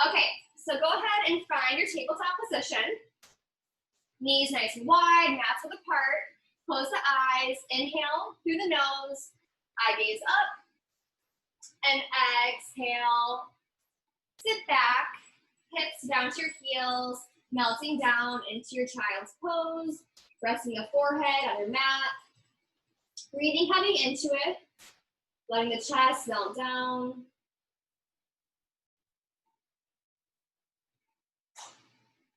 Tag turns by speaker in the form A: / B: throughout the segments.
A: Okay, so go ahead and find your tabletop position. Knees nice and wide, mats width apart. Close the eyes. Inhale through the nose. Eye gaze up. And exhale. Sit back. Hips down to your heels. Melting down into your child's pose. Resting the forehead on your mat. Breathing heavy into it. Letting the chest melt down.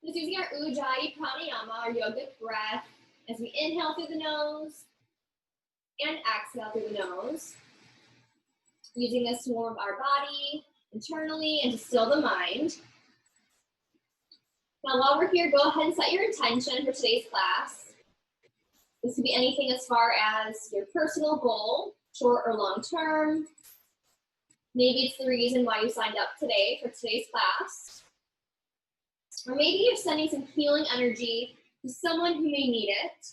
A: Just using our Ujjayi pranayama, our yogic breath, as we inhale through the nose and exhale through the nose. Using this to warm our body internally and to still the mind. Now while we're here, go ahead and set your intention for today's class. This could be anything as far as your personal goal, short or long term. Maybe it's the reason why you signed up today for today's class. Or maybe you're sending some healing energy to someone who may need it,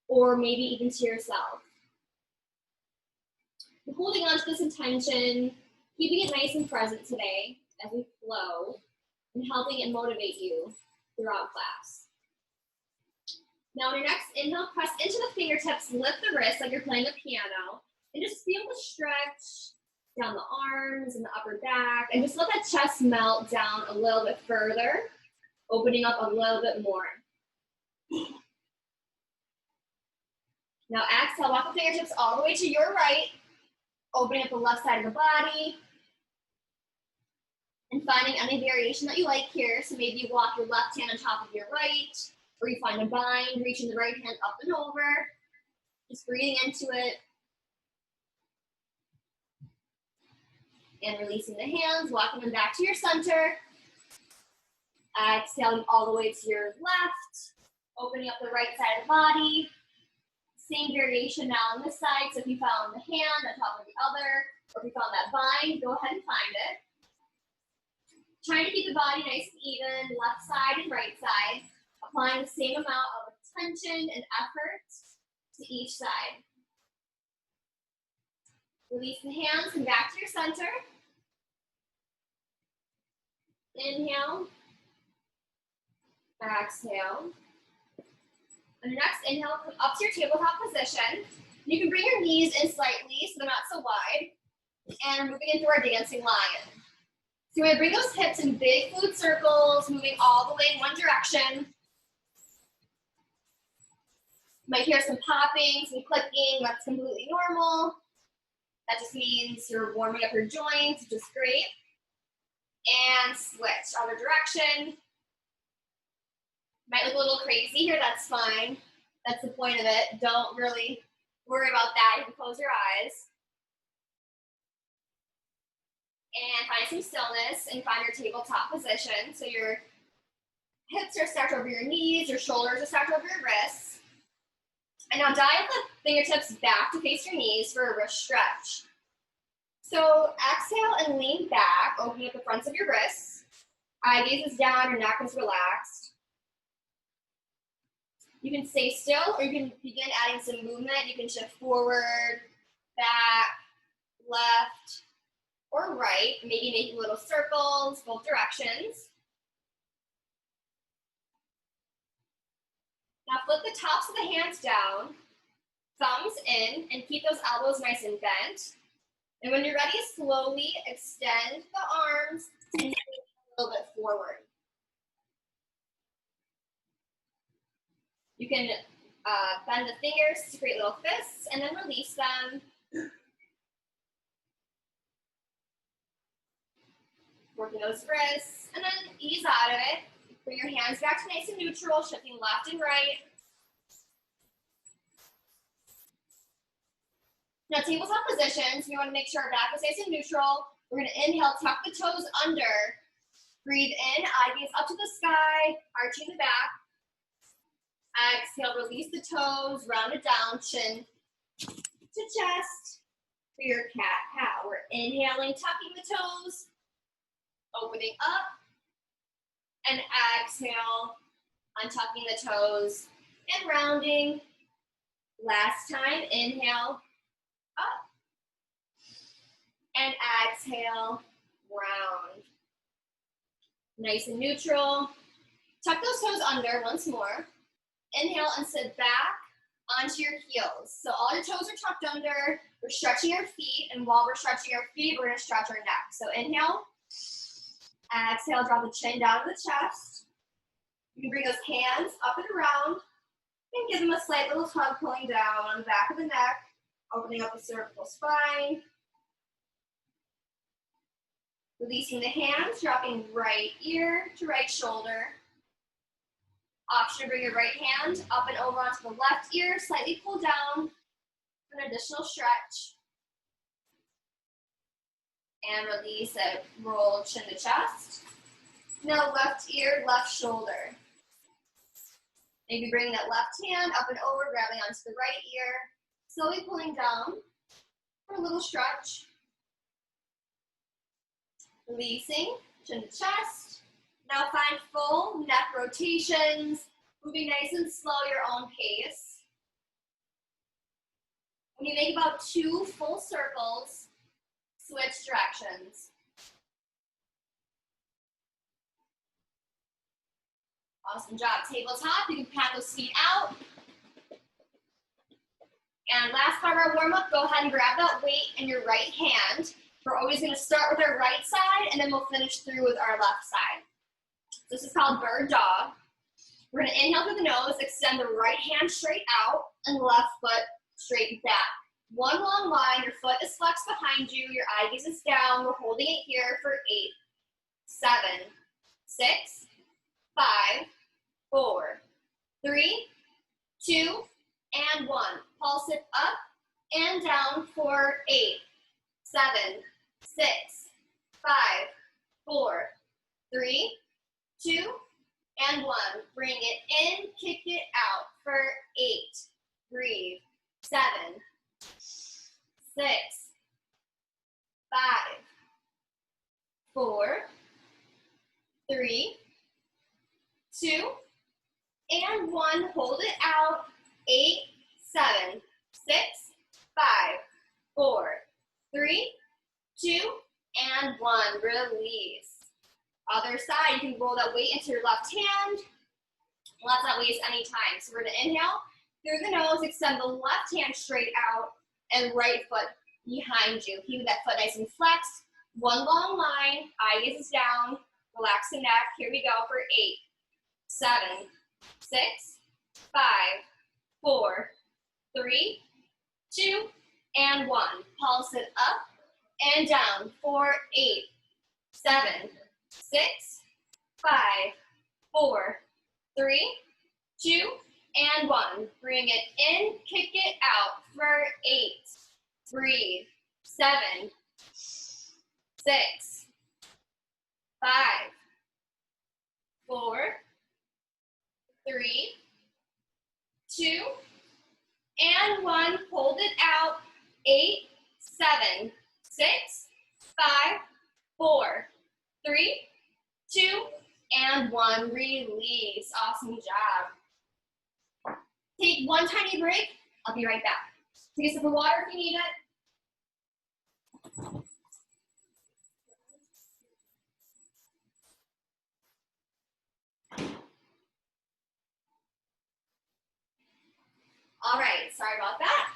A: or maybe even to yourself. And holding on to this intention, keeping it nice and present today as we flow, and helping it motivate you throughout class. Now, on your next inhale, press into the fingertips, lift the wrists like you're playing a piano, and just feel the stretch down the arms and the upper back, and just let that chest melt down a little bit further, opening up a little bit more. Now exhale, walk the fingertips all the way to your right, opening up the left side of the body, and finding any variation that you like here. So maybe you walk your left hand on top of your right, or you find a bind, reaching the right hand up and over, just breathing into it. And releasing the hands, walking them back to your center. Exhaling all the way to your left, opening up the right side of the body. Same variation now on this side. So if you found the hand on top of the other, or if you found that bind, go ahead and find it. Trying to keep the body nice and even, left side and right side. Applying the same amount of attention and effort to each side. Release the hands and back to your center. Inhale. Exhale. On your next inhale, come up to your tabletop position. You can bring your knees in slightly so they're not so wide. And we're moving into our dancing lion. So we're going to bring those hips in big fluid circles, moving all the way in one direction. You might hear some popping, some clicking. That's completely normal. That just means you're warming up your joints, which is great. And switch other direction. Might look a little crazy here, that's fine. That's the point of it. Don't really worry about that. You can close your eyes. And find some stillness and find your tabletop position. So your hips are stacked over your knees, your shoulders are stacked over your wrists. And now dial the fingertips back to face your knees for a wrist stretch. So exhale and lean back, opening up the fronts of your wrists. Eye gaze is down, your neck is relaxed. You can stay still, or you can begin adding some movement. You can shift forward, back, left, or right, maybe making little circles, both directions. Now flip the tops of the hands down, thumbs in, and keep those elbows nice and bent. And when you're ready, slowly extend the arms and move a little bit forward. You can bend the fingers to create little fists and then release them. Working those wrists, and then ease out of it. Bring your hands back to nice and neutral, shifting left and right. Now, tabletop positions, we want to make sure our back is nice and neutral. We're going to inhale, tuck the toes under. Breathe in, eye gaze up to the sky, arching the back. Exhale, release the toes, round it down, chin to chest for your cat-cow. We're inhaling, tucking the toes, opening up, and exhale, untucking the toes and rounding. Last time, inhale, up, and exhale, round. Nice and neutral. Tuck those toes under once more. Inhale and sit back onto your heels. So all your toes are tucked under. We're stretching our feet, and while we're stretching our feet, we're going to stretch our neck. So inhale. Exhale, draw the chin down to the chest. You can bring those hands up and around and give them a slight little tug, pulling down on the back of the neck, opening up the cervical spine. Releasing the hands, dropping right ear to right shoulder. Option to bring your right hand up and over onto the left ear, slightly pull down for an additional stretch. And release it, roll chin to chest. Now left ear, left shoulder. Maybe bring that left hand up and over, grabbing onto the right ear, slowly pulling down for a little stretch. Releasing, chin to chest. Now find full neck rotations, moving nice and slow, your own pace. When you make about 2 full circles, switch directions. Awesome job. Tabletop, you can pat those feet out. And last part of our warm-up, go ahead and grab that weight in your right hand. We're always going to start with our right side, and then we'll finish through with our left side. This is called bird dog. We're going to inhale through the nose, extend the right hand straight out, and left foot straight back. One long line, your foot is flexed behind you, your eye gaze is down. We're holding it here for 8, 7, 6, 5, 4, 3, 2, and 1. Pulse it up and down for 8, 7, 6, 5, 4, 3, 2, and 1. Bring it in, kick it out for 8. Breathe. 7, 6, 5, 4, 3, 2, and 1. Hold it out. 8, 7, 6, 5, 4, 3, 2, and 1. Release. Other side, you can roll that weight into your left hand. Let's not waste any time. So we're going to inhale through the nose, extend the left hand straight out, and right foot behind you. Keep that foot nice and flexed. One long line, eye gaze is down, relax the neck. Here we go for 8, 7, 6, 5, 4, 3, 2, and 1. Pulse it up and down for 8, 7, 6, 5, 4, 3, 2, and 1. Bring it in, kick it out for 8. Breathe. 7, 6, 5, 4, 3, 2, and 1. Hold it out. 8, 7, 6, 5, 4, 3, 2, and 1. Release. Awesome job. Take one tiny break. I'll be right back. Take a sip of water if you need it. All right, sorry about that.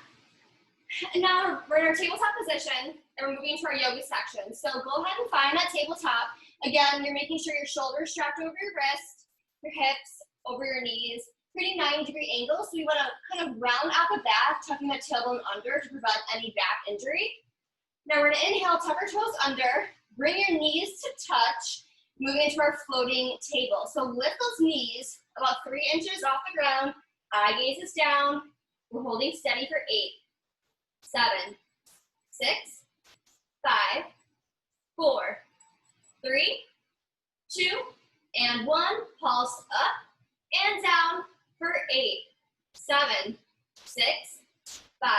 A: And now we're in our tabletop position, and we're moving into our yoga section. So go ahead and find that tabletop. Again, you're making sure your shoulders strapped over your wrist, your hips over your knees, creating 90-degree angles. So we want to kind of round out the back, tucking the tailbone under to prevent any back injury. Now we're going to inhale, tuck our toes under, bring your knees to touch, moving into our floating table. So lift those knees about 3 inches off the ground, eye gaze is down. We're holding steady for 8, 7, 6, 5, 4, 3, 2, and 1. Pulse up and down for 8, 7, 6, 5,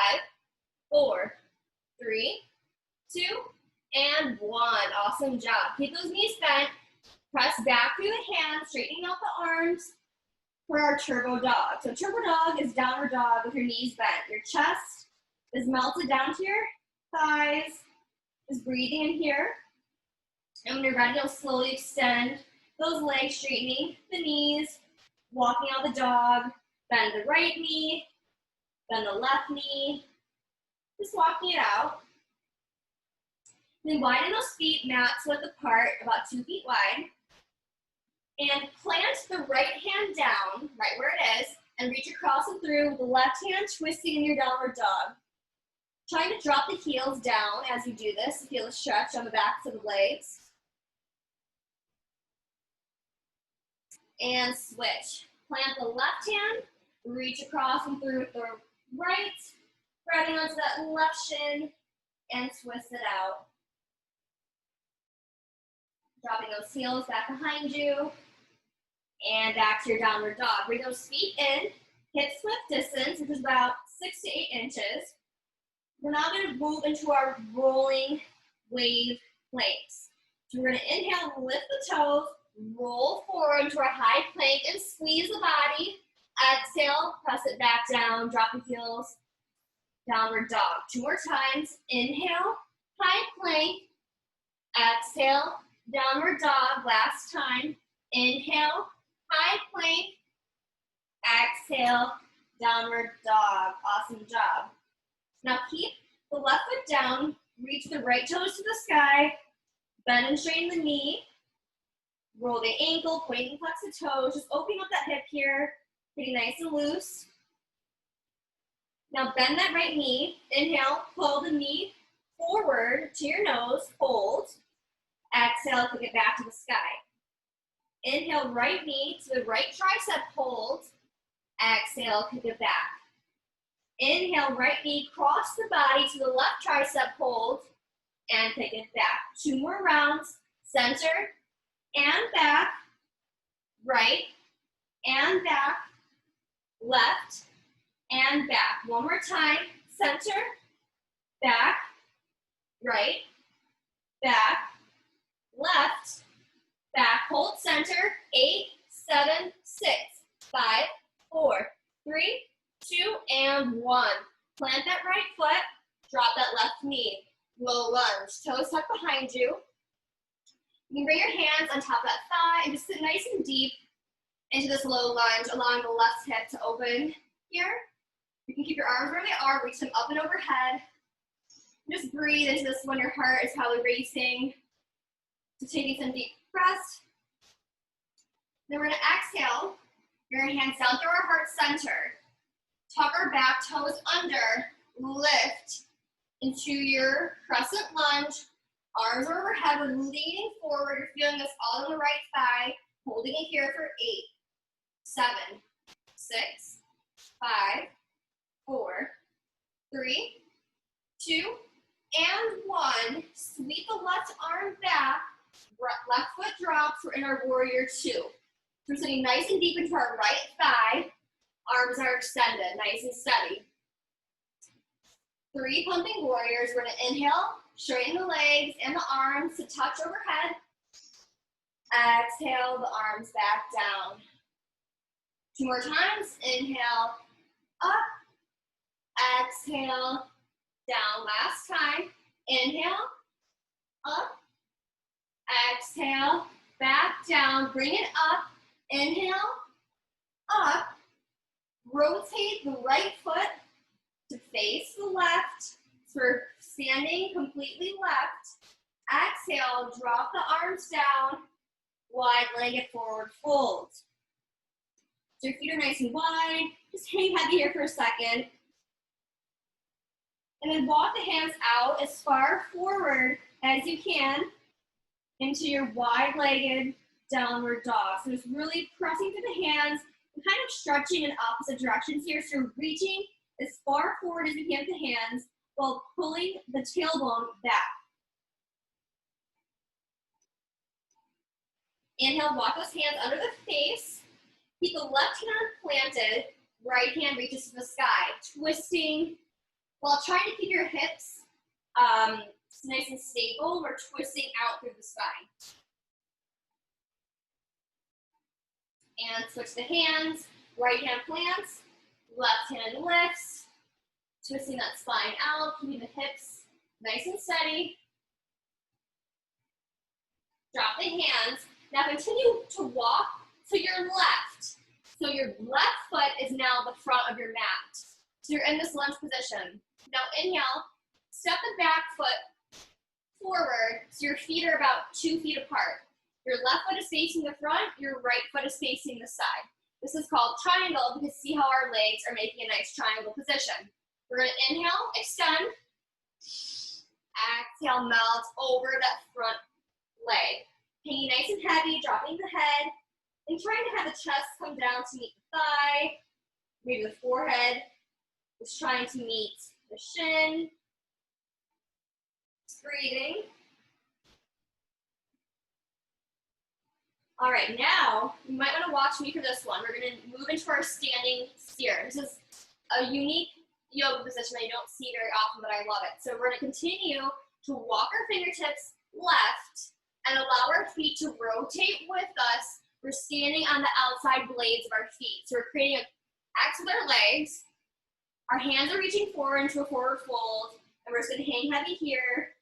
A: 4, 3, 2, and 1. Awesome job. Keep those knees bent. Press back through the hands, straightening out the arms for our turbo dog. So turbo dog is downward dog with your knees bent. Your chest is melted down to your thighs. Just breathing in here. And when you're ready, you'll slowly extend those legs, straightening the knees, walking out the dog, bend the right knee, bend the left knee, just walking it out. Then widen those feet, mats width apart, about 2 feet wide. And plant the right hand down, right where it is, and reach across and through with the left hand twisting in your downward dog. Trying to drop the heels down as you do this to feel a stretch on the backs of the legs. And switch. Plant the left hand, reach across and through with the right, grabbing onto that left shin, and twist it out. Dropping those heels back behind you, and back to your downward dog. Bring those feet in, hips width distance, which is about 6 to 8 inches. We're now going to move into our rolling wave planks. So we're going to inhale, lift the toes, roll forward into our high plank, and squeeze the body. Exhale, press it back down, drop the heels, downward dog. 2 more times. Inhale, high plank. Exhale, downward dog. Last time. Inhale, high plank. Exhale, downward dog. Awesome job. Now keep the left foot down, reach the right toes to the sky, bend and straighten the knee, roll the ankle, point and flex the toes, just opening up that hip here, getting nice and loose. Now bend that right knee, inhale, pull the knee forward to your nose, hold. Exhale, kick it back to the sky. Inhale, right knee to the right tricep, hold. Exhale, kick it back. Inhale, right knee, cross the body to the left tricep, hold, and kick it back. 2 more rounds, center, and back, right, and back, left, and back. 1 more time, center, back, right, back, left, back, hold center, 8, 7, 6, 5, 4, 3, 2, and 1. Plant that right foot, drop that left knee. Low lunge, toes tucked behind you. You can bring your hands on top of that thigh and just sit nice and deep into this low lunge, allowing the left hip to open here. You can keep your arms where they are, reach them up and overhead. Just breathe into this when your heart is probably racing. So taking some deep breaths. Then we're gonna exhale. You're gonna hands down through our heart center. Tuck our back toes under, lift into your crescent lunge. Arms are overhead, we're leaning forward. You're feeling this all on the right thigh. Holding it here for 8, 7, 6, 5, 4, 3, 2, and 1. Sweep the left arm back. Left foot drops. We're in our warrior 2. So we're sitting nice and deep into our right thigh. Arms are extended, nice and steady. 3 pumping warriors. We're going to inhale, straighten the legs and the arms to touch overhead. Exhale, the arms back down. 2 more times. Inhale, up. Exhale, down. Last time. Inhale, up. Exhale, back down. Bring it up. Inhale, up. Rotate the right foot to face the left. So we're standing completely left. Exhale, drop the arms down. Wide-legged forward fold. So your feet are nice and wide. Just hang heavy here for a second. And then walk the hands out as far forward as you can into your wide-legged downward dog. So just really pressing through the hands and kind of stretching in opposite directions here. So you're reaching as far forward as you can with the hands while pulling the tailbone back. Inhale, walk those hands under the face. Keep the left hand planted, right hand reaches to the sky, twisting while trying to keep your hips nice and stable. We're twisting out through the spine. And switch the hands. Right hand plants, left hand lifts, twisting that spine out, keeping the hips nice and steady. Drop the hands. Now continue to walk to your left. So your left foot is now the front of your mat. So you're in this lunge position. Now inhale, step the back foot forward so your feet are about 2 feet apart. Your left foot is facing the front, your right foot is facing the side. This is called triangle because see how our legs are making a nice triangle position. We're going to inhale, extend. Exhale, melt over that front leg. Hanging nice and heavy, dropping the head, and trying to have the chest come down to meet the thigh. Maybe the forehead is trying to meet the shin. Breathing. All right, now you might want to watch me for this one. We're going to move into our standing steer. This is a unique yoga position that you don't see very often, but I love it. So we're going to continue to walk our fingertips left and allow our feet to rotate with us. We're standing on the outside blades of our feet. So we're creating an X with our legs. Our hands are reaching forward into a forward fold, and we're just going to hang heavy here,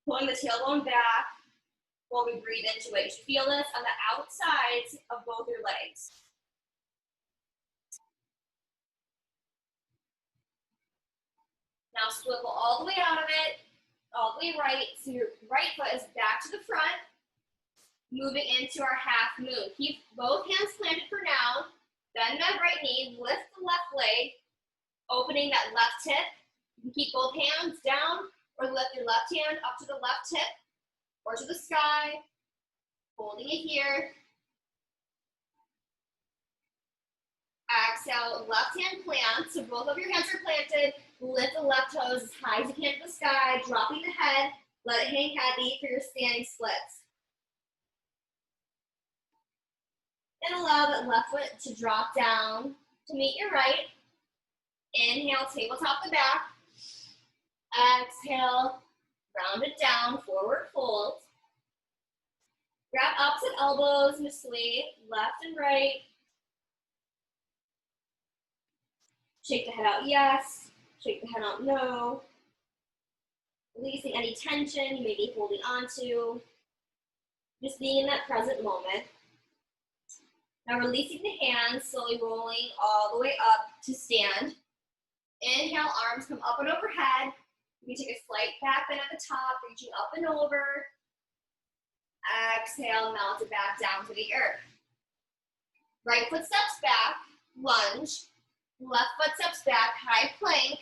A: pulling the tailbone back while we breathe into it. You should feel this on the outsides of both your legs. Now swivel all the way out of it, all the way right, so your right foot is back to the front, moving into our half moon. Keep both hands planted for now, bend that right knee, lift the left leg, opening that left hip. You can keep both hands down or lift your left hand up to the left hip or to the sky, holding it here. Exhale, left hand plant, so both of your hands are planted. Lift the left toes as high as you can to the sky, dropping the head. Let it hang heavy for your standing splits. And allow that left foot to drop down to meet your right. Inhale, tabletop the back. Exhale, round it down, forward fold. Grab opposite elbows loosely, left and right. Shake the head out, yes. Shake the head out, no. Releasing any tension you may be holding on to. Just being in that present moment. Now releasing the hands, slowly rolling all the way up to stand. Inhale, arms come up and overhead. You can take a slight back bend at the top, reaching up and over. Exhale, melt it back down to the earth. Right foot steps back, lunge. Left foot steps back, high plank.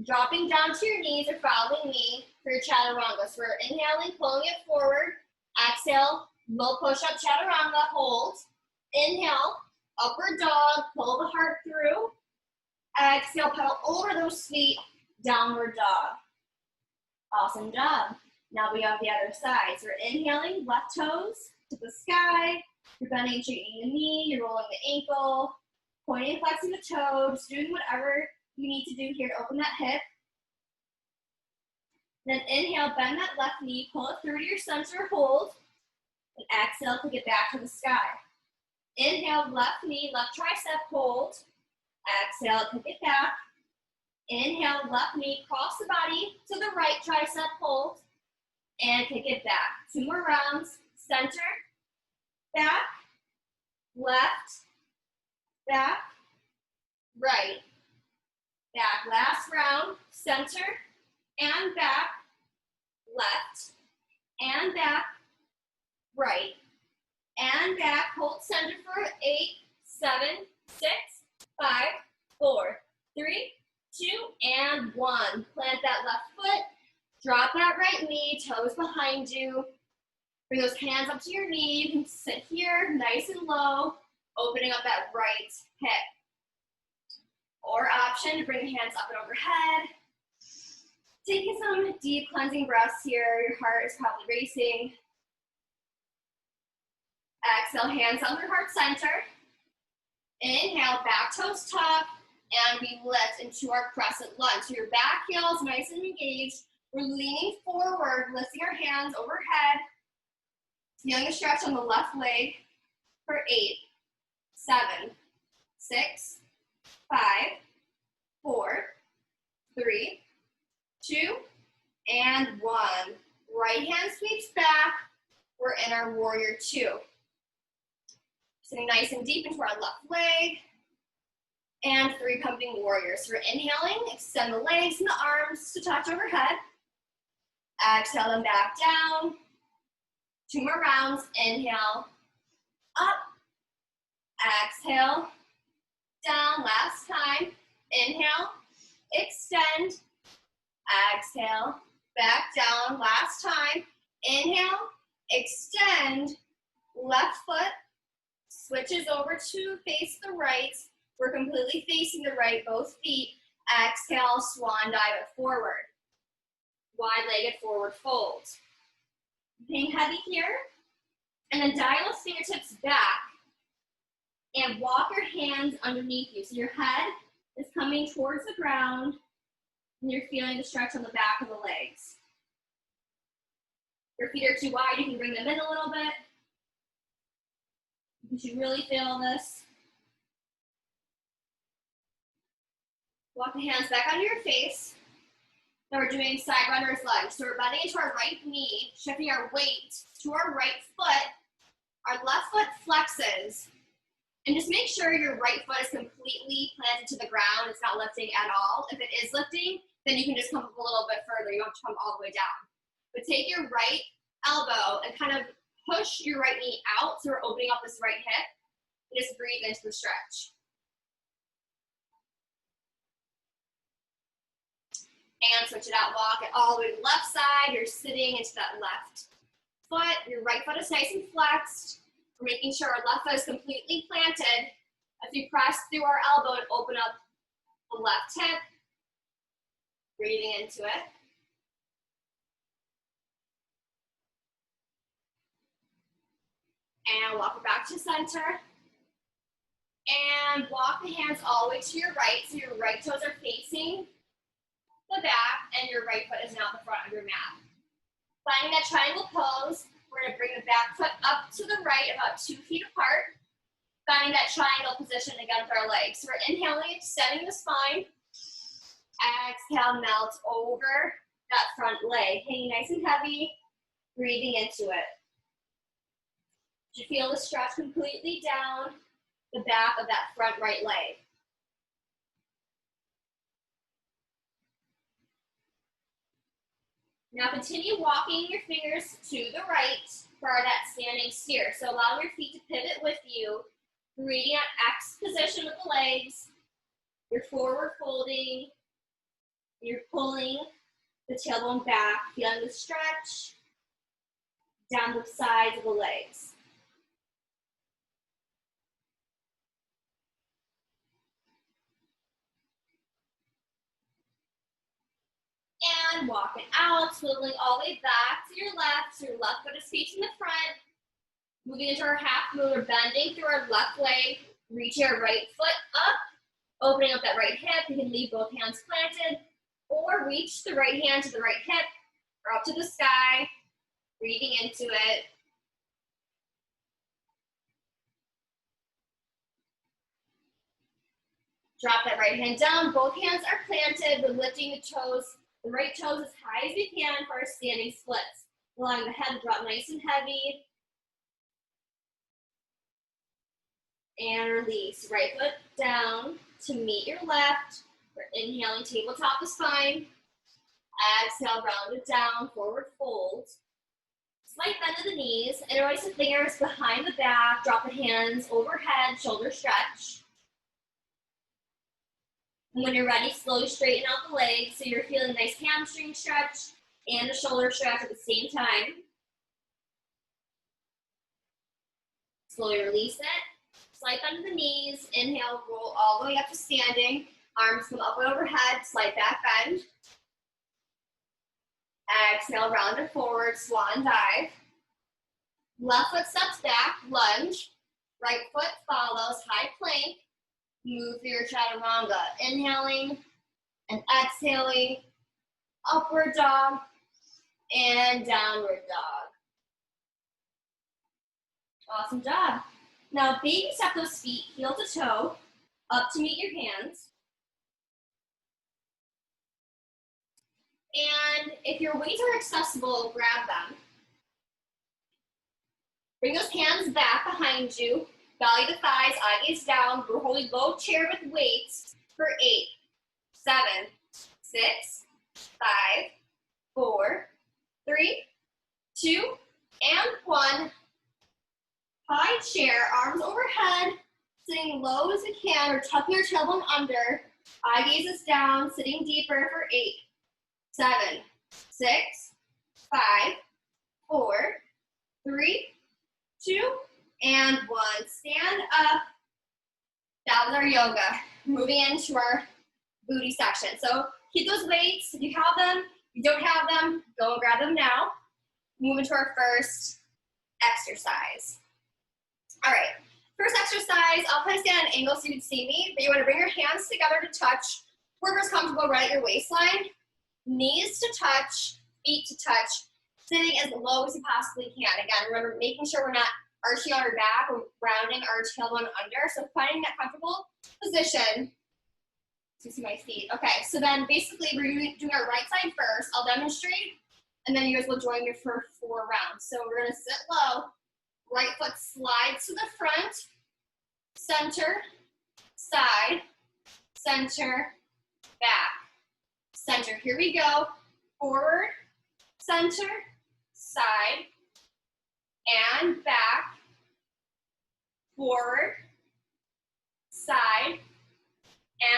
A: Dropping down to your knees or following me for your chaturanga. So we're inhaling, pulling it forward. Exhale, low push-up chaturanga, hold. Inhale, upward dog, pull the heart through. Exhale, pedal over those feet, downward dog. Awesome job. Now we have the other side. So we're inhaling, left toes to the sky. You're bending and straightening the knee, you're rolling the ankle, pointing and flexing the toe, just doing whatever you need to do here to open that hip. Then inhale, bend that left knee, pull it through to your center, hold. And exhale, take it back to the sky. Inhale, left knee, left tricep, hold. Exhale, take it back. Inhale, left knee, cross the body to the right tricep, hold. And take it back. 2 more rounds. Center, back, left, back, right, back. Last round. Center and back, left and back, right and back. Hold center for 8, 7, 6, 5, 4, 3, 2, and 1. Plant that left foot. Drop that right knee, toes behind you. Bring those hands up to your knee. You can sit here, nice and low, opening up that right hip. Or option to bring the hands up and overhead. Taking some deep cleansing breaths here. Your heart is probably racing. Exhale, hands under heart center. Inhale, back toes tuck, and we lift into our crescent lunge. So your back heel is nice and engaged. We're leaning forward, lifting our hands overhead. Feeling a stretch on the left leg for 8, 7, 6, 5, 4, 3, 2, and 1. Right hand sweeps back, we're in our warrior two. Sitting nice and deep into our left leg. And 3 pumping warriors. So we're inhaling, extend the legs and the arms to touch overhead. Exhale them back down. 2 more rounds. Inhale, up. Exhale, down. Last time. Inhale, extend. Exhale, back down. Last time. Inhale, extend. Left foot switches over to face the right. We're completely facing the right, both feet. Exhale, swan dive it forward. Wide-legged forward fold. Being heavy here. And then dial those fingertips back. And walk your hands underneath you. So your head is coming towards the ground. And you're feeling the stretch on the back of the legs. If your feet are too wide, you can bring them in a little bit. You should really feel this. Walk the hands back onto your face. Now we're doing side runners lunge. So we're bending into our right knee, shifting our weight to our right foot. Our left foot flexes. And just make sure your right foot is completely planted to the ground. It's not lifting at all. If it is lifting, then you can just come up a little bit further. You don't have to come all the way down. But take your right elbow and kind of push your right knee out. So we're opening up this right hip. And just breathe into the stretch. And switch it out, walk it all the way to the left side. You're sitting into that left foot. Your right foot is nice and flexed. We're making sure our left foot is completely planted. As we press through our elbow and open up the left hip. Breathing into it. And walk it back to center. And walk the hands all the way to your right. So your right toes are facing the back, and your right foot is now at the front of your mat. Finding that triangle pose, we're going to bring the back foot up to the right, about 2 feet apart. Finding that triangle position again with our legs. So we're inhaling, extending the spine. Exhale, melt over that front leg. Hanging nice and heavy, breathing into it. You feel the stretch completely down the back of that front right leg. Now continue walking your fingers to the right for that standing steer. So allow your feet to pivot with you. Breathing at X position with the legs. You're forward folding. You're pulling the tailbone back, feeling the stretch down the sides of the legs. And walk it out, swiveling all the way back to your left. So your left foot is facing the front. Moving into our half moon, we're bending through our left leg, reaching our right foot up, opening up that right hip. You can leave both hands planted, or reach the right hand to the right hip, or up to the sky, breathing into it. Drop that right hand down. Both hands are planted. We're lifting the toes, the right toes as high as we can for our standing splits. Allowing the head to drop nice and heavy. And release. Right foot down to meet your left. We're inhaling, tabletop the spine. Exhale, round it down, forward fold. Slight bend of the knees. Interlace the fingers behind the back. Drop the hands overhead, shoulder stretch. And when you're ready, slowly straighten out the legs so you're feeling a nice hamstring stretch and a shoulder stretch at the same time. Slowly release it. Slight bend of the knees. Inhale, roll all the way up to standing. Arms come up and overhead, slight back bend. Exhale, round and forward, swan dive. Left foot steps back, lunge. Right foot follows, high plank. Move through your chaturanga. Inhaling and exhaling. Upward dog and downward dog. Awesome job. Now baby step those feet heel to toe up to meet your hands. And if your weights are accessible, grab them. Bring those hands back behind you. Belly to thighs, eye gaze down. We're holding low chair with weights for 8, 7, 6, 5, 4, 3, 2, and 1. High chair, arms overhead, sitting low as you can, or tucking your tailbone under. Eye gaze is down, sitting deeper for 8, 7, 6, 5, 4, 3, 2, and 1. Stand up. That was our yoga. Moving into our booty section. So keep those weights. If you have them, if you don't have them, go and grab them now. Move into our first exercise. All right, first exercise, I'll kind of stand at an angle so you can see me, but you want to bring your hands together to touch, wherever's comfortable right at your waistline. Knees to touch, feet to touch, sitting as low as you possibly can. Again, remember, making sure we're not arching on our back or rounding our tailbone under, so finding that comfortable position. So you see my feet. Okay, so then basically we're doing our right side first. I'll demonstrate, and then you guys will join me for 4 rounds. So we're gonna sit low. Right foot slides to the front, center, side, center, back, center. Here we go. Forward, center, side, and back. Forward, side,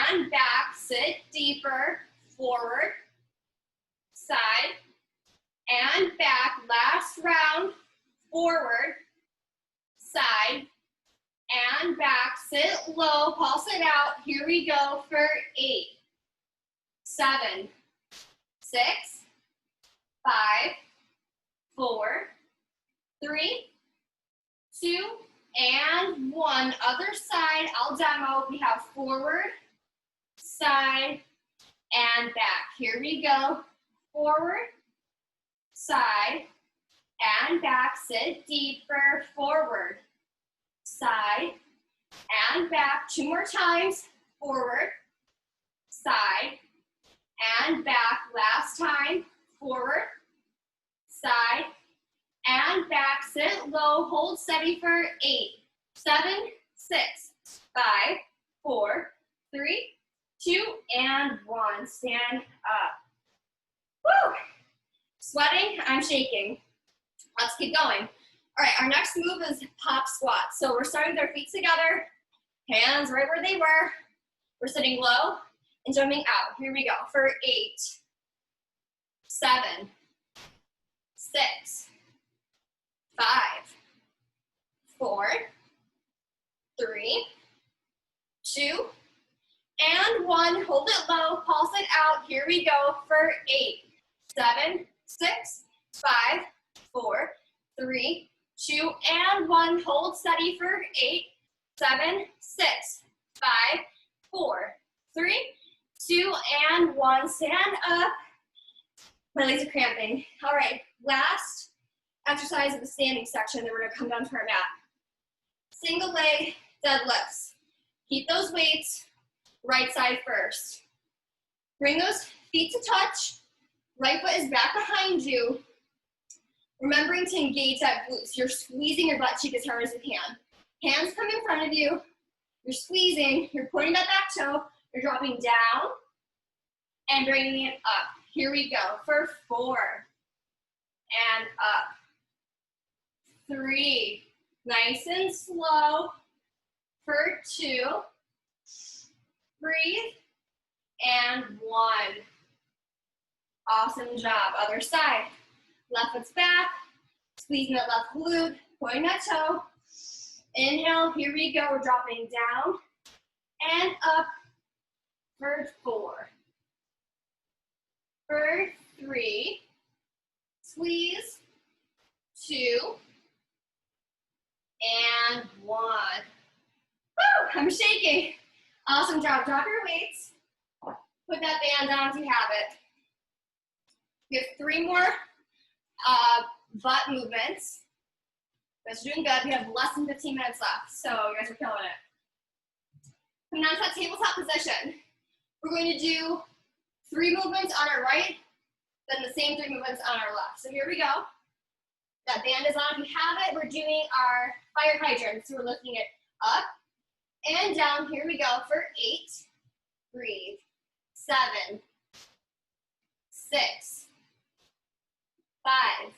A: and back. Sit deeper. Forward, side, and back. Last round. Forward, side, and back. Sit low, pulse it out. Here we go for 8, 7, 6, 5, 4, 3, 2, and 1. Other side, I'll demo. We have forward, side, and back. Here we go. Forward, side, and back. Sit deeper. Forward, side, and back. 2 more times. Forward, side, and back. Last time. Forward, side, and back. Sit low. Hold steady for 8, 7, 6, 5, 4, 3, 2, and 1. Stand up. Woo! Sweating, I'm shaking. Let's keep going. All right, our next move is pop squat. So we're starting with our feet together, hands right where they were. We're sitting low and jumping out. Here we go for 8, 7, 6, 5, 4, 3, 2, and 1. Hold it low, pulse it out. Here we go for 8, 7, 6, 5, 4, 3, 2, and 1. Hold steady for 8, 7, 6, 5, 4, 3, 2, and 1. Stand up. My legs are cramping. All right, last exercise of the standing section, then we're gonna come down to our mat. Single leg deadlifts. Keep those weights right side first. Bring those feet to touch. Right foot is back behind you. Remembering to engage that glute. You're squeezing your butt cheek as hard as you can. Hands come in front of you. You're squeezing. You're pointing that back toe. You're dropping down and bringing it up. Here we go for 4 and up. 3, nice and slow. For 2, breathe, and 1. Awesome job. Other side. Left foot's back. Squeezing that left glute. Pointing that toe. Inhale. Here we go. We're dropping down and up for 4. For 3. Squeeze. 2. And 1. Woo! I'm shaking. Awesome job. Drop your weights. Put that band down if you have it. We have 3 more butt movements. You guys are doing good. We have less than 15 minutes left, so you guys are killing it. Come down to that tabletop position. We're going to do 3 movements on our right, then the same 3 movements on our left. So here we go. That band is on. If you have it, we're doing our fire hydrant. So we're lifting it up and down. Here we go for 8. Breathe. 7, 6, 5,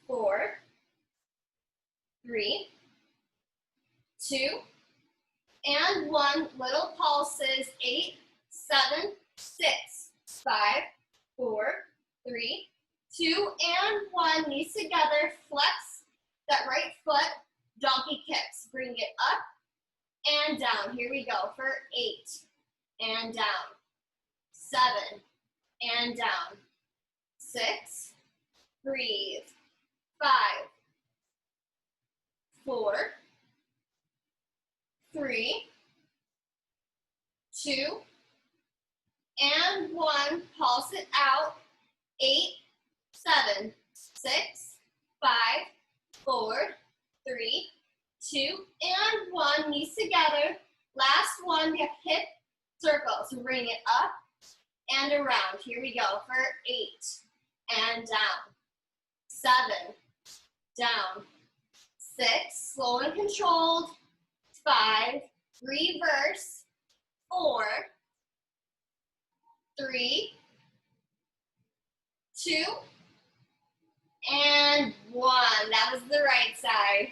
A: 4, 3, 2, and 1. Little pulses. 8, 7, 6, 5, 4, 3, 2, and 1. Knees together. Flex that right foot. Donkey kicks. Bring it up and down. Here we go for 8 and down. 7 and down. 6. Breathe. 5, 4, 3, 2, and 1. Pulse it out. 8, 7, 6, 5, 4, 3, 2, and 1. Knees together. Last one. We have hip circles. So bring it up and around. Here we go for 8 and down. 7, down. 6, slow and controlled. 5, reverse. 4, 3, 2, and 1. That was the right side.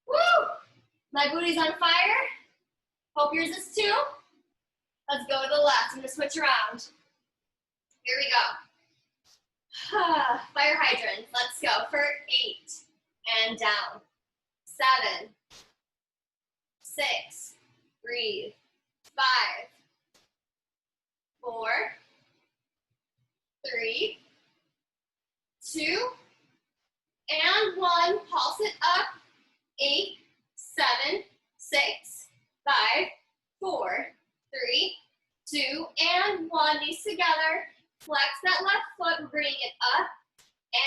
A: Woo! My booty's on fire. Hope yours is too. Let's go to the left. I'm gonna switch around. Here we go. Fire hydrant. Let's go for 8 and down. 7, 6, breathe. 5, 4, 3, 2, and 1. Pulse it up. 8, 7, 6, 5, 4, 3, 2, and 1. Knees together. Flex that left foot. Bring it up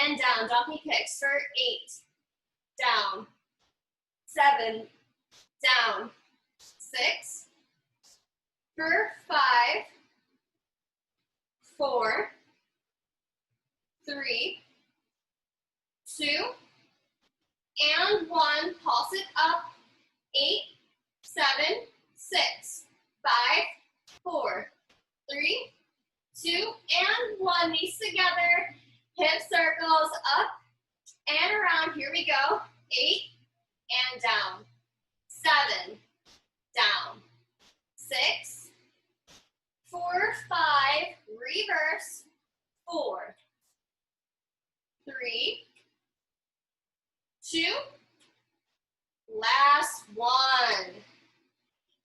A: and down. Donkey kicks for 8. Down. 7. Down. 6. For 5. 4. 3. 2. And 1. Pulse it up. 8, 7, 6, 5, 4, 3, 2, and 1. Knees together. Hip circles up and around. Here we go. 8 and down. 7, down. 6, 4, 5, reverse. 4, 3, 2, last one.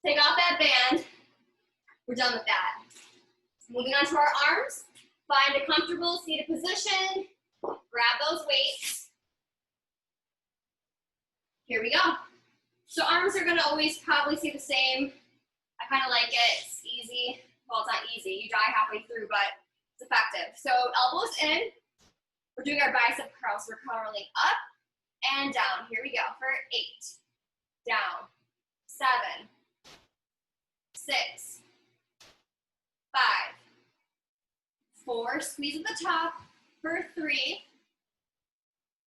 A: Take off that band. We're done with that. Moving on to our arms. Find a comfortable seated position. Grab those weights. Here we go. So arms are gonna always probably stay the same. I kind of like it. It's easy. Well, it's not easy. You die halfway through, but it's effective. So elbows in. We're doing our bicep curls. We're curling up and down. Here we go for 8. Down. 7. 6. 5. 4. Squeeze at the top for 3.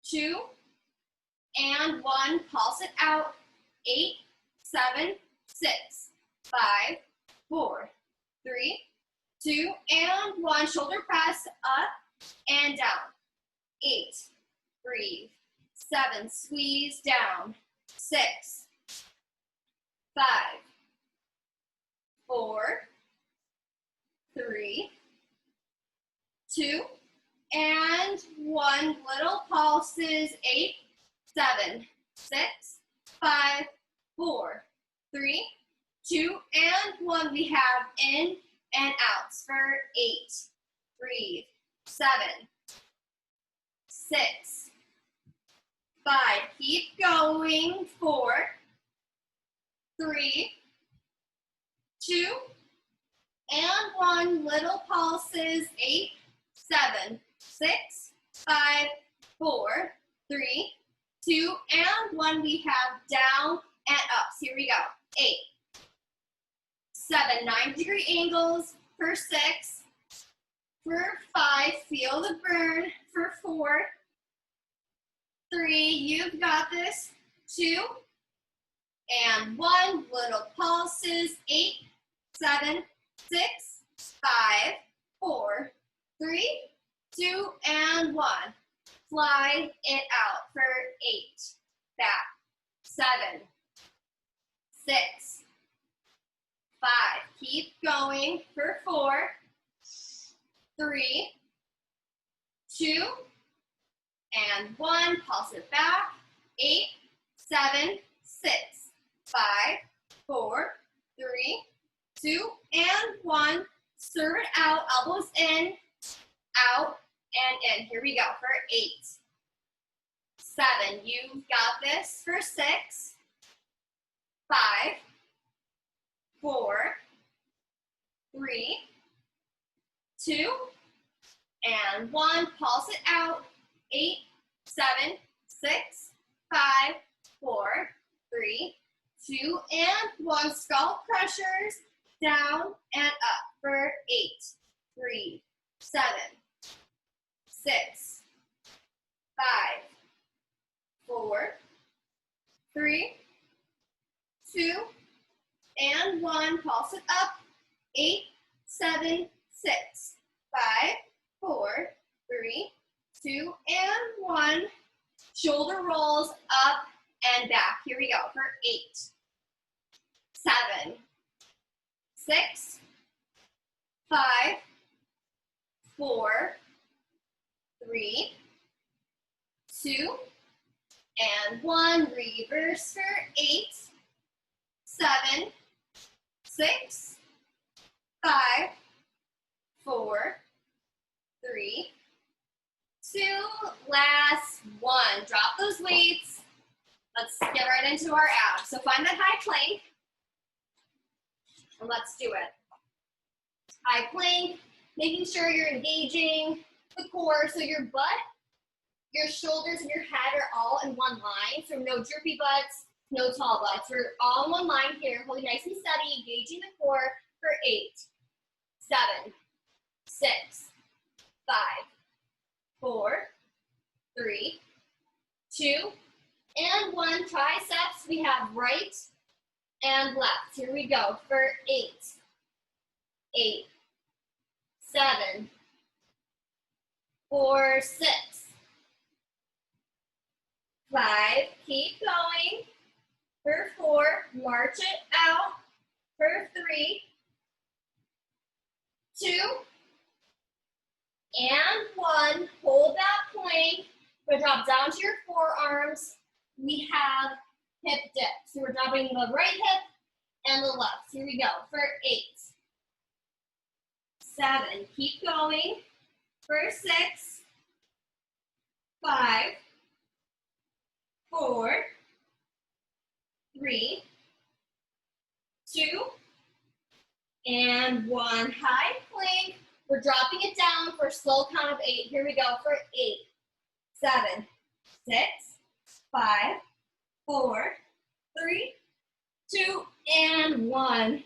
A: 2. And 1. Pulse it out. 8. 7. 6. 5. 4. 3. 2. And 1. Shoulder press up and down. 8. Breathe. 7. Squeeze down. 6. 5. 4. 3. 2. And 1. Little pulses. 8. 7. 6. 5. 4. 3. 2. And 1. We have in and outs for 8. Breathe. 7. 6. 5. Keep going. 4. 3. 2. And 1. Little pulses. 8. 7. 6. 5. 4. 3. 2. And 1. We have down and up. So here we go. 8. 7. 90-degree angles for 6. For 5. Feel the burn. For 4. 3, you've got this. 2, and 1, little pulses. 8, 7, 6, 5, 4, 3, 2, and 1. Fly it out for 8, back, 7, 6, 5, keep going for 4, 3, 2, and 1, pulse it back, 8, 7, 6, 5, 4, 3, 2, and 1, serve it out, elbows in, out, and in. Here we go for 8, 7, you've got this for 6, 5, 4, 3, 2, and 1, pulse it out, 8, 7, 6, 5, 4, 3, 2, and 1, skull pressures, down and up for 8, 3, 7, 6, 5, 4, 3, 2, and 1, pulse it up, 8, 7, 6, 5, 4, 3, 2, and 1, shoulder rolls up and back. Here we go for 8, 7, 6, 5, 4, 3, 2, and 1, reverse for 8, 7, 6, 5, 4, 3, 2, last 1. Drop those weights. Let's get right into our abs. So find that high plank, and let's do it. High plank, making sure you're engaging the core, so your butt, your shoulders, and your head are all in one line. So no droopy butts, no tall butts. We're all in one line here, holding nice and steady, engaging the core for 8, 7, 6, 5, 4, 3, 2, and 1. Triceps, we have right and left. Here we go for 8, 8, 7, 4, 6, 5, keep going, for 4, march it out, for 3, 2, and 1, hold that plank. We're drop down to your forearms. We have hip dip. So we're dropping the right hip and the left. Here we go for 8, 7, keep going, for 6, 5, 4, 3, 2, and 1. High plank. We're dropping it down for a slow count of 8. Here we go for 8, 7, 6, 5, 4, 3, 2, and 1.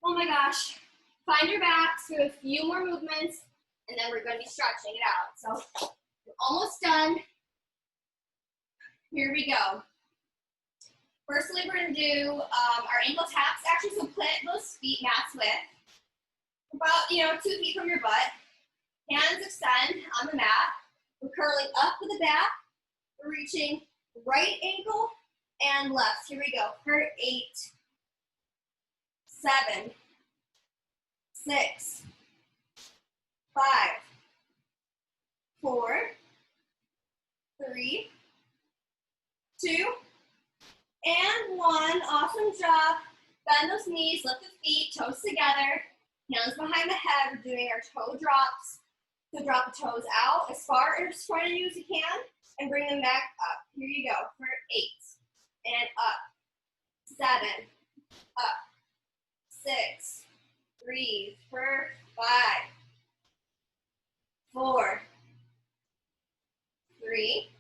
A: Oh my gosh. Find your backs. We have a few more movements, and then we're going to be stretching it out. So we're almost done. Here we go. Firstly, we're going to do our ankle taps. Actually, so plant those feet mats width. About, 2 feet from your butt. Hands extend on the mat. We're curling up to the back. We're reaching right ankle and left. Here we go for 8, 7, 6, 5, 4, 3, 2, and 1. Awesome job. Bend those knees, lift the feet, toes together, hands behind the head. We're doing our toe drops. So drop the toes out as far as front of you as you can and bring them back up. Here you go for 8 and up, 7, up, 6, breathe for 5, 4, 3,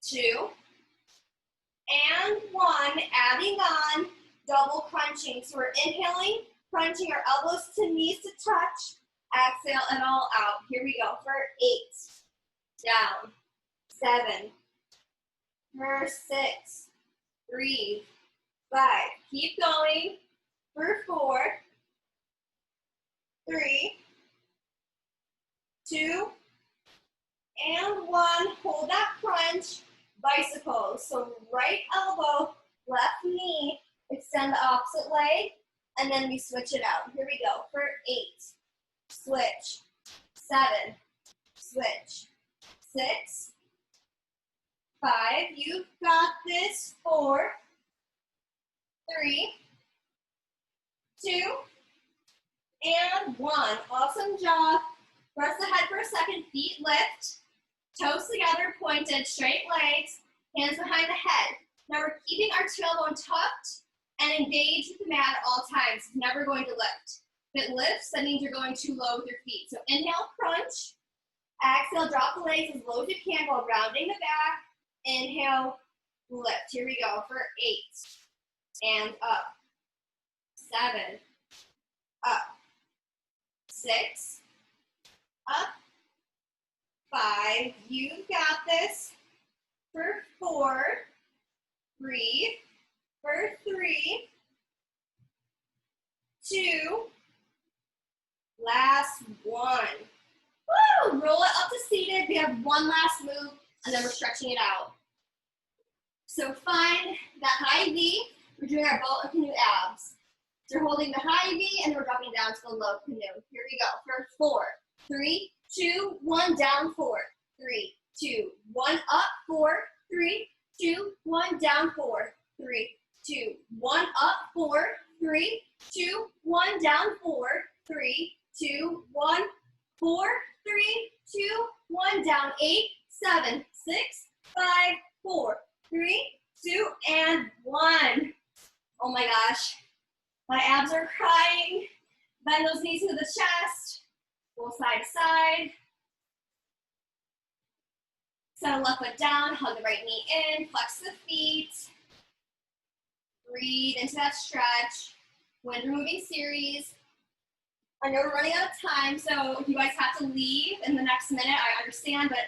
A: 2, and 1. Adding on double crunching. So we're inhaling, crunching our elbows to knees to touch. Exhale it all out. Here we go for 8. Down, 7, for 6, breathe, 5, keep going, for 4, 3, 2, and 1. Hold that crunch, bicycle. So right elbow, left knee, extend the opposite leg, and then we switch it out. Here we go. For 8, switch, 7, switch, 6, 5, you've got this, 4, 3, 2, and 1. Awesome job. Press ahead for a second, feet lift, toes together, pointed, straight legs, hands behind the head. Now we're keeping our tailbone tucked and engaged with the mat at all times. It's never going to lift. If it lifts, that means you're going too low with your feet. So inhale, crunch. Exhale, drop the legs as low as you can while rounding the back. Inhale, lift. Here we go for 8. And up. 7. Up. 6. Up. 5. You've got this. For 4. Breathe. For 3. 2. Last 1. Woo! Roll it up to seated. We have one last move, and then we're stretching it out. So find that high V. We're doing our boat and canoe abs. So we're holding the high V, and then we're dropping down to the low canoe. Here we go. For 4, 3, 2, 1, down 4. 3, 2, 1, up 4. 3, 2, 1, down 4. 3, 2, 1, up 4. 3, 2, 1, down 4. 3, 2, 1, 4, 3, 2, 1, down 8, 7, 6, 5, 4, 3, 2, and 1. Oh my gosh, my abs are crying. Bend those knees to the chest. Roll side to side. Set the left foot down, hug the right knee in, flex the feet. Breathe into that stretch. Wind removing series. I know we're running out of time, so if you guys have to leave in the next minute, I understand, but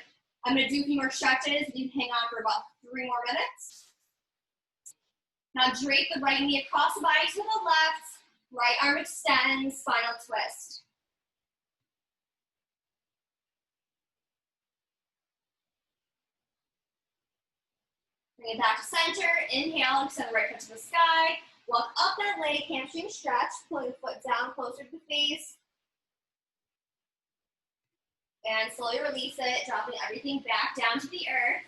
A: I'm gonna do a few more stretches. You can hang on for about 3 more minutes. Now drape the right knee across the body to the left. Right arm extends, final twist. Bring it back to center. Inhale, extend the right foot to the sky. Walk up that leg, hamstring stretch. Pulling the foot down closer to the face. And slowly release it, dropping everything back down to the earth.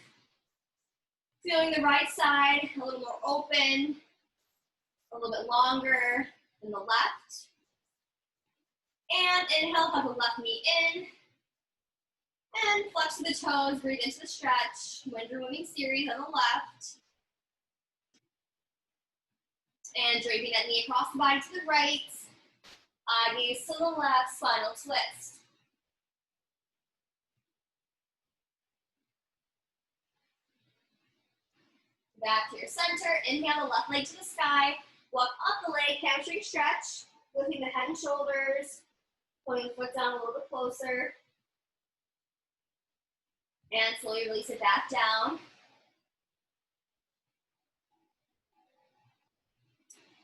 A: Feeling the right side a little more open, a little bit longer than the left. And inhale, hug the left knee in. And flex to the toes, breathe into the stretch. Wind removing series on the left. And draping that knee across the body to the right. Eye gaze to the left, final twist. Back to your center. Inhale the left leg to the sky. Walk up the leg, hamstring stretch. Lifting the head and shoulders. Pulling the foot down a little bit closer. And slowly release it back down.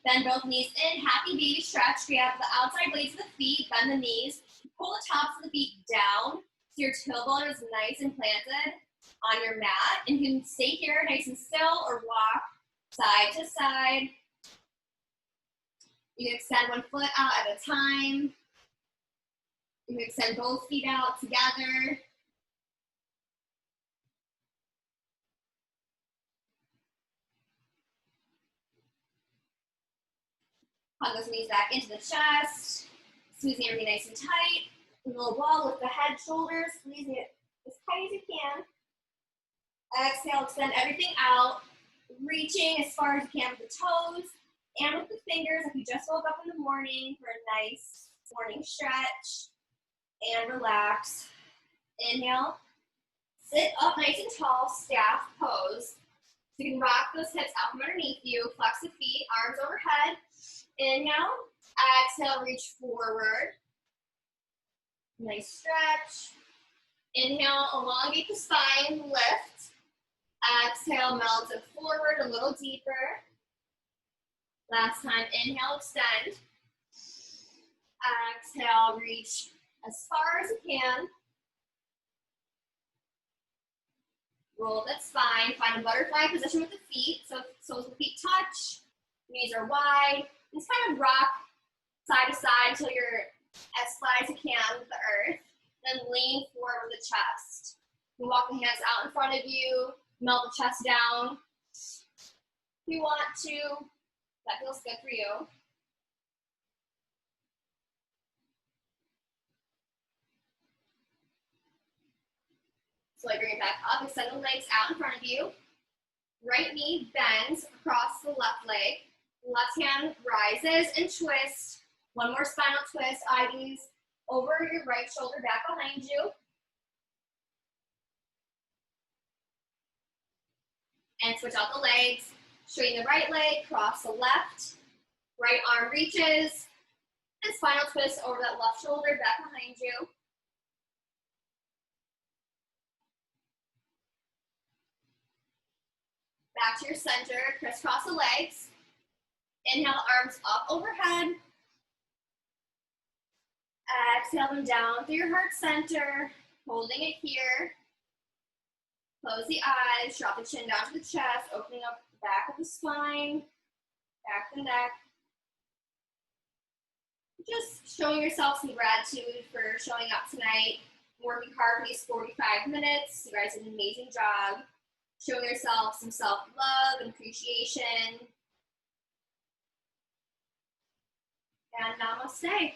A: Bend both knees in, happy baby stretch. Grab the outside blades of the feet, bend the knees. Pull the tops of the feet down so your tailbone is nice and planted on your mat. And you can stay here nice and still or walk side to side. You can extend one foot out at a time. You can extend both feet out together. Hug those knees back into the chest. Squeezing everything nice and tight. A little ball with the head, shoulders. Squeezing it as tight as you can. Exhale, extend everything out. Reaching as far as you can with the toes and with the fingers if you just woke up in the morning for a nice morning stretch. And relax. Inhale. Sit up nice and tall, staff pose. So you can rock those hips out from underneath you. Flex the feet, arms overhead. Inhale. Exhale, reach forward. Nice stretch. Inhale, elongate the spine, lift. Exhale, melt it forward a little deeper. Last time, inhale, extend. Exhale, reach as far as you can. Roll that spine, find a butterfly position with the feet. So the feet touch, knees are wide. Just kind of rock side to side until you're as flat as you can with the earth. Then lean forward with the chest. You walk the hands out in front of you, melt the chest down. If you want to, that feels good for you. Slowly bring it back up, extend the legs out in front of you. Right knee bends across the left leg. Left hand rises and twists. One more spinal twist, IVs over your right shoulder back behind you. And switch out the legs. Straighten the right leg, cross the left. Right arm reaches. And spinal twist over that left shoulder back behind you. Back to your center, crisscross the legs. Inhale, arms up overhead. Exhale them down through your heart center, holding it here. Close the eyes, drop the chin down to the chest, opening up the back of the spine, back of the neck. Just showing yourself some gratitude for showing up tonight, working hard for these 45 minutes. You guys did an amazing job. Showing yourself some self-love and appreciation. And namaste.